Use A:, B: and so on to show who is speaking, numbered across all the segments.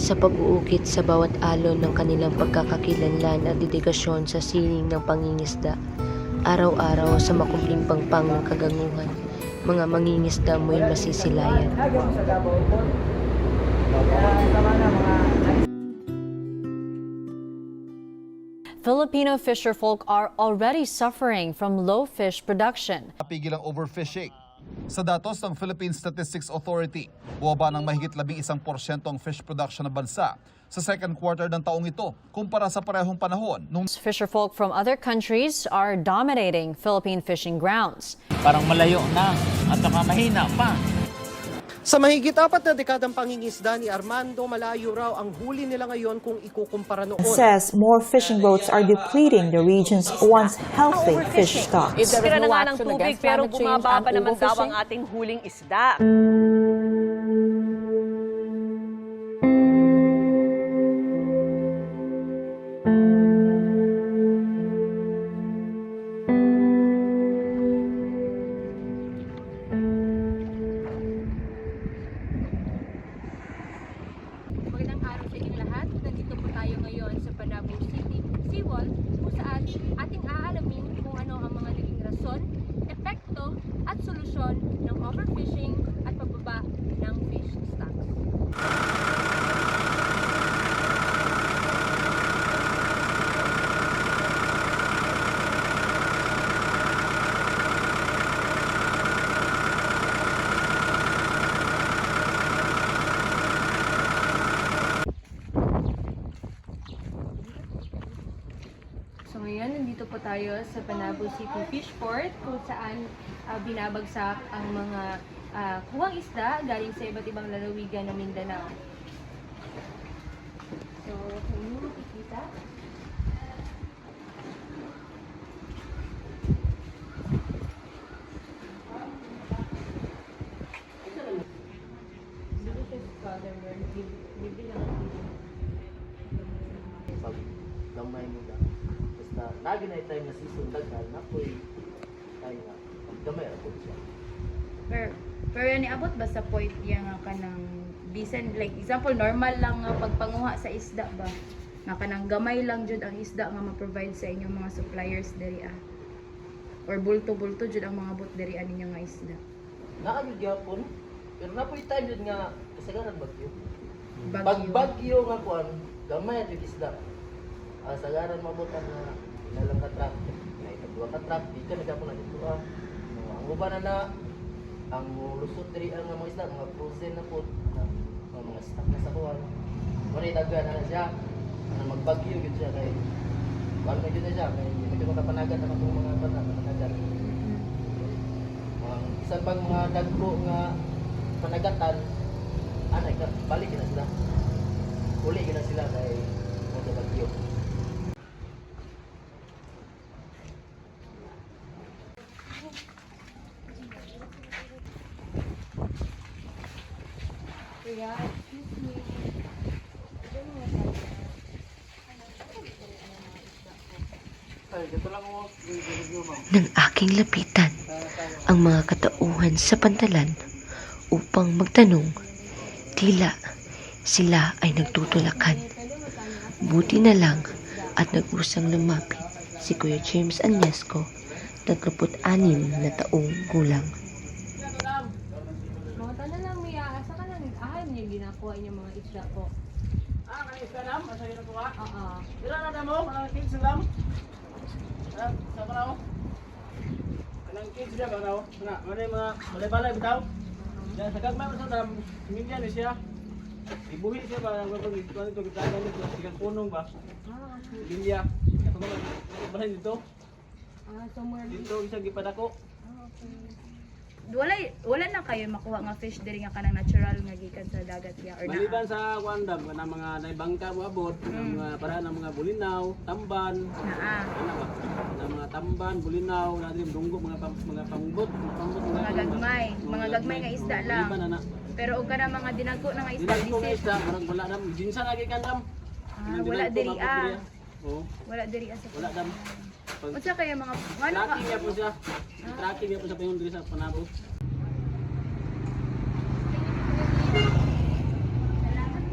A: sa pag-uukit sa bawat alon ng kanilang pagkakakilanlan at dedikasyon sa sining ng pangingisda. Araw-araw sa makumpling pangpang ng kaganguhan, mga mangingisda mo'y masisilayan.
B: Filipino fisherfolk are already suffering from low fish production.
C: Napigil ang overfishing. Sa datos ng Philippine Statistics Authority, bumaba ng mahigit 11% ang fish production ng bansa sa second quarter ng taong ito kumpara sa parehong panahon nung
B: Fisherfolk from other countries are dominating Philippine fishing grounds.
D: Parang malayo na at saka mahina pa.
E: Sa mahigit 4 na dekadang pangingisda ni Armando, malayo raw ang huli nila ngayon kung ikukumpara noon.
F: Says more fishing boats are depleting the region's once healthy fish stocks.
G: Tira na nga ng tubig pero bumaba pa naman daw ang ating huling isda.
H: Magandang araw sa inyong lahat. Nandito po tayo ngayon sa Panabo City Seawall kung saan ating aalamin kung ano ang mga naging rason, epekto at solusyon ng overfishing at pagbaba ng fish stocks. So ngayon, nandito po tayo sa Panabo City Fishport kung saan binabagsak ang mga kuhang isda galing sa iba't ibang lalawigan ng Mindanao. So, kung nyo makikita,
I: gamay mo lang. Basta lagi na tayo nasisong dagal na po'y tayo nga. Gamay ako siya.
J: Pero yan abot ba sa point yang nga kanang bisan like example normal lang nga pagpanguha sa isda ba? Nga kanang gamay lang jud ang isda nga ma-provide sa inyong mga suppliers diri or bulto-bulto jud ang mga bot diri ninyo nga isda.
I: Naayod gyapon. Pero napoy time jud nga kasagaran bagyo.
J: Bagyo.
I: Pag bagyo nga kuan, gamay jud isda. Sagaran mabutan na nalang ka truck. May kadua ka truck, di ka nagapon na dito ang uban na ang lusot diri ang mga isda, mga frozen na po, mga stock na sa kuwan. Muna itaga na siya, magbagyo gid siya kay wala na gid siya, may medyo makapanagan na itong mga bata, panagan. Isang bang mga dagko nga panagatan, anay ka, balik na sila. Uli na sila kay mga bagyo.
A: Nang aking lapitan ang mga katauhan sa pantalan upang magtanong, tila sila ay nagtutulakan. Buti na lang at nag-usang lumapit si Kuya James Agnesco, 36 na taong gulang.
H: mga tanan lang may asa ka lang, ahal niyo ginakuha inyong mga isda po.
I: May isda lang, asa yun ako ha?
H: Oo.
I: Dila na mo, mga kids lang. Sa panaw. Anang kids dia panaw. Na, manay mga balay-balay bitaw. Ya sa kagmay mo sa dam, minyan ni siya. Ibuhi siya ba ang gagawin ito nito gitagan nito sigang punong ba?
H: Okay.
I: India. Ako naman balay dito.
H: Somewhere
I: Dito isa gipadako.
H: okay.
J: Wala na kayo makuha nga fish diri nga kanang natural nga gikan sa dagat ya or
I: Maliban
J: naa.
I: sa kuandam kana mga naibangka mo abot, mga para ng mga bulinaw, tamban, ano ba? Na mga tamban, bulinaw, na din dunggo mga pangbot,
J: Mga gagmay nga isda lang.
I: Maliban na.
J: Pero og kana mga dinagko na nga isda
I: Dinagko nga
J: lisip.
I: isda, murag wala dam, ginsa lagi kan dam.
J: Wala diri
I: Oo,
J: Wala diri sa.
I: wala dam.
J: Unsa kaya mga ano ka?
I: Tracking niya po siya. Tracking niya po sa pingon diri sa Panabo.
H: Salamat.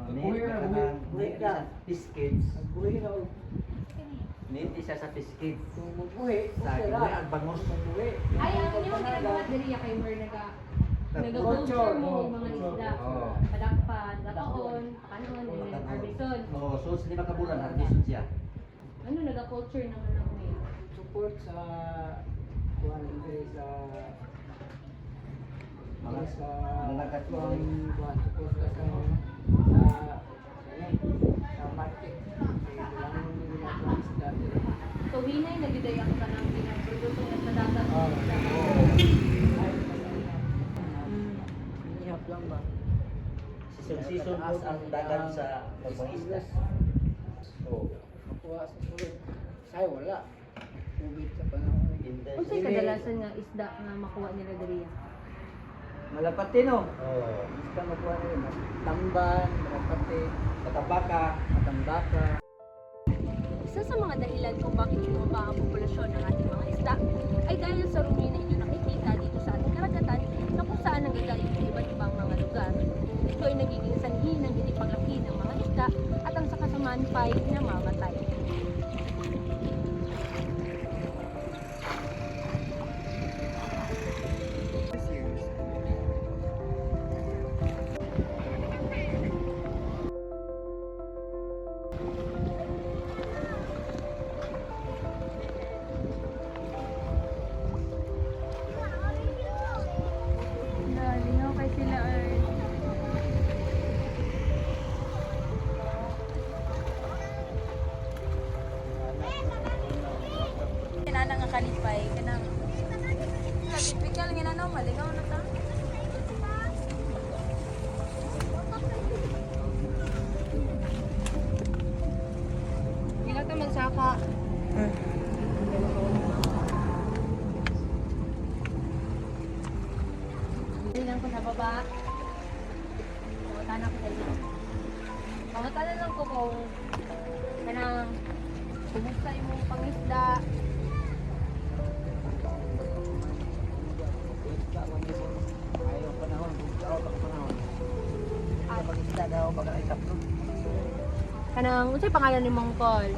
I: Need siya sa fish kids. Need siya sa fish kids. Sa ibuhi ang bangos.
H: Ay, ang inyong ginagawa diri kay Mer nag-culture mo ang mga isda. Padakpan, lakaon, pakanon, and then arbison.
I: So 5 ka bulan harvest siya.
H: Ano nag-culture naman ako eh?
K: Support sa kuan sa
I: Mga katuwang
K: kuan support ka sa market. Kailangan mo ginagawa isda.
H: So, hinay nagidaya ka ng pinaprodukto na sa dagat.
K: Ihap lang ba?
I: season food ang dagat sa pagpangisda. So,
K: Makuha sa sulod. Say wala. Ubit sa panahon.
H: Kung sa'yo kadalasan nga isda nga makuha nila diri?
K: Malapati no? Basta makuha nila. Tamban, malapati, matambaka.
H: Isa sa mga dahilan kung bakit bumaba ang populasyon ng ating mga isda ay dahil sa rumi na inyo nakikita dito sa ating karagatan na kung saan nanggagaling sa iba't ibang mga lugar. Ito ay nagiging sanhi ng hindi paglaki ng mga isda at ang sa kasamaan pa'y namamatay.
J: Lingaw kay sila ay. Kinana nga kalipay kanang typical nga nanaw malingaw na ta. Dila ta magsaka.
H: Tingnan ko sa baba. Pangutan ako dali. Pangutan lang ko kung kanang kumusta yung pangisda.
I: ayaw panahon, pag-isda daw, pag-aitap doon.
H: Kanang, unsay pangalan ni Mong Paul?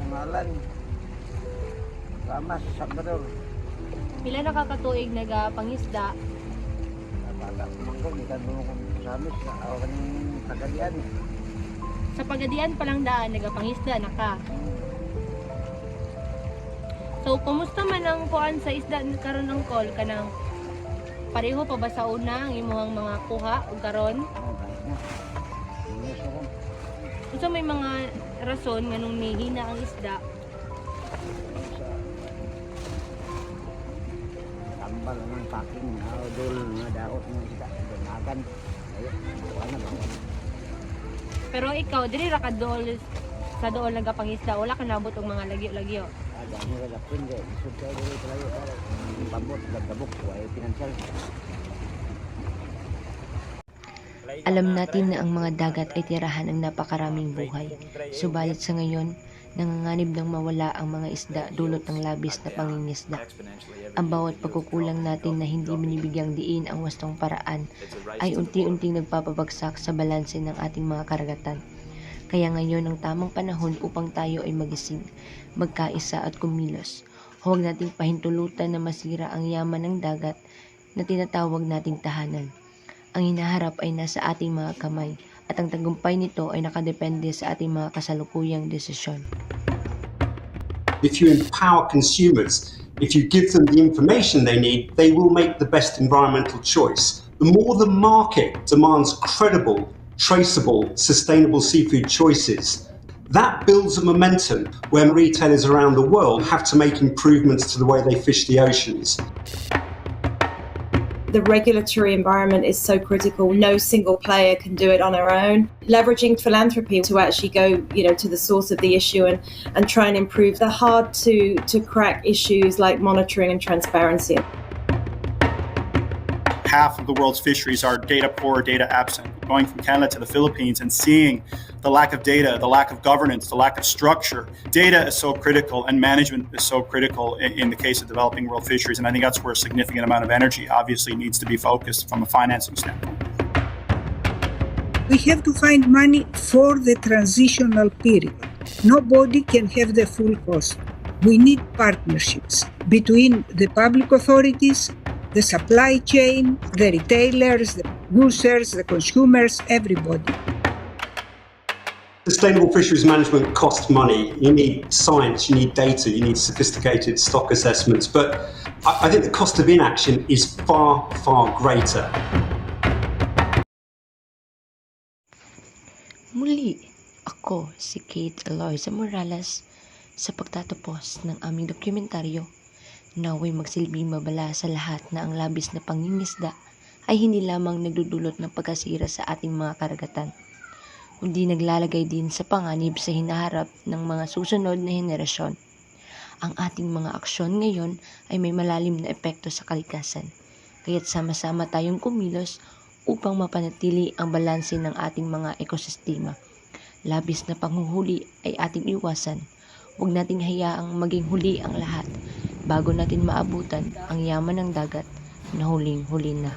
I: Malan. Ramas, Sabador.
H: Pila nakakatuig nagapangisda?
I: Bata, mangkong, ikan mo kung samis, ako kaning tagadian.
H: Sa Pagadian palang daan nagapangisda na ka. So, kumusta man ang kuan sa isda karon ng call kanang pareho pa ba sa una ang imuhang mga kuha ug karon? So may mga rason nganong nihina ang isda.
I: Tambal ng packing, dul nga daot ng isda, danagan. Ayo, ano ba?
H: Pero ikaw diri ra ka dool sa dool nagapangisda, wala ka nabot og mga lagyo-lagyo.
I: Ada ni ra lapin de, isud kay dili kalayo para pabot gabok way financial.
A: Alam natin na ang mga dagat ay tirahan ng napakaraming buhay. Subalit sa ngayon, nanganganib ng mawala ang mga isda dulot ng labis na pangingisda. Ang bawat pagkukulang natin na hindi binibigyang diin ang wastong paraan ay unti-unting nagpapabagsak sa balanse ng ating mga karagatan. Kaya ngayon ang tamang panahon upang tayo ay magising, magkaisa at kumilos. Huwag nating pahintulutan na masira ang yaman ng dagat na tinatawag nating tahanan. Ang hinaharap ay nasa ating mga kamay at ang tagumpay nito ay nakadepende sa ating mga kasalukuyang desisyon.
L: If you empower consumers, if you give them the information they need, they will make the best environmental choice. The more the market demands credible, traceable, sustainable seafood choices, that builds a momentum where retailers around the world have to make improvements to the way they fish the oceans.
F: The regulatory environment is so critical. No single player can do it on their own. Leveraging philanthropy to actually go, to the source of the issue and try and improve the hard to crack issues like monitoring and transparency.
M: Half of the world's fisheries are data poor, data absent. Going from Canada to the Philippines and seeing the lack of data, the lack of governance, the lack of structure. Data is so critical and management is so critical in the case of developing world fisheries. And I think that's where a significant amount of energy obviously needs to be focused from a financing standpoint.
N: We have to find money for the transitional period. Nobody can have the full cost. We need partnerships between the public authorities, the supply chain, the retailers, the users, the consumers, everybody.
L: Sustainable fisheries management costs money. You need science, you need data, you need sophisticated stock assessments. But I think the cost of inaction is far, far greater.
A: Muli, ako si Kate Eloisa Morales sa pagtatapos ng aming dokumentaryo. Naway magsilbing mabala sa lahat na ang labis na pangingisda ay hindi lamang nagdudulot ng pagkasira sa ating mga karagatan, kundi naglalagay din sa panganib sa hinaharap ng mga susunod na henerasyon. Ang ating mga aksyon ngayon ay may malalim na epekto sa kalikasan, kaya't sama-sama tayong kumilos upang mapanatili ang balanse ng ating mga ekosistema. Labis na panghuhuli ay ating iwasan. Huwag nating hayaang maging huli ang lahat bago natin maabutan ang yaman ng dagat na huling-huli na.